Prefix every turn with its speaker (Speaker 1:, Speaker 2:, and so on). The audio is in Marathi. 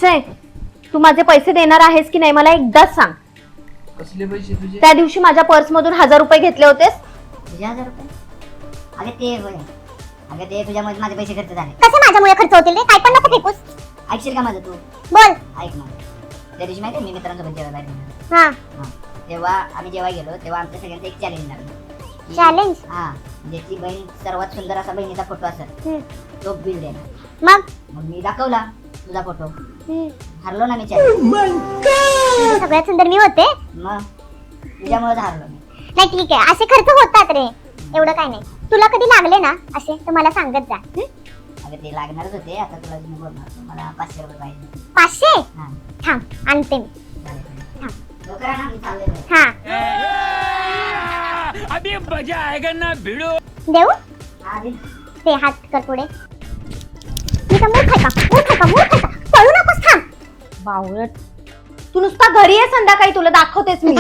Speaker 1: अक्षय, तू माझे पैसे देणार आहेस की नाही मला एकदाच सांग.
Speaker 2: कसले पैसे तुझे?
Speaker 1: त्या दिवशी माझ्या पर्स मधून 1000 रुपये घेतले होतेस.
Speaker 3: तुझे 1000 रुपये? अगं ते होय. अगं ते तुझ्यामुळे माझे पैसे खर्च झाले.
Speaker 4: कसे माझ्यामुळे खर्च होतील रे? काय पण नको फेकूस.
Speaker 3: ऐकशील का माझं तू?
Speaker 4: बोल.
Speaker 3: ऐक ना. त्या दिवशी माहिती मी मित्रांसोबत जेवायला गेलो.
Speaker 4: हा.
Speaker 3: तेव्हा आम्ही जेव्हा गेलो तेव्हा आमच्या सगळ्यांचं एक चॅलेंज लागलं.
Speaker 4: चॅलेंज?
Speaker 3: हा. ज्याची बहीण सर्वात सुंदर असा बहिणीचा फोटो असेल तो बिल देणार.
Speaker 4: मग
Speaker 3: मी दाखवला तुझा फोटो. हरलो ना मी चॅलेंज.
Speaker 4: सगळ्यात सुंदर मी होते.
Speaker 3: मग तुझ्यामुळे हारलो मी.
Speaker 4: नाही ठीक आहे, असे खर्च होतात रे, एवढं काय नाही. तुला कधी लागले ना असे तर मला सांगत जा.
Speaker 3: अगं ते लागणारच होते. आता तुला मी बोलणार मला 500 रुपये पाहिजे.
Speaker 4: 500?
Speaker 3: हा.
Speaker 4: थांब आणते मी.
Speaker 3: लवकर आणा, मी चाललोय.
Speaker 4: हा.
Speaker 2: अभी मजा आएगा ना भिड़ो.
Speaker 4: देऊ
Speaker 3: हा, दे.
Speaker 4: ते हात कर पुढे. मी तर मूर्ख आहे का? मूर्ख आहे का? मूर्ख आहे का? पळू नकोस, थांब.
Speaker 1: बावळट, तू नुसता घरी ये संध्याकाळी, तुला दाखवतेस मी.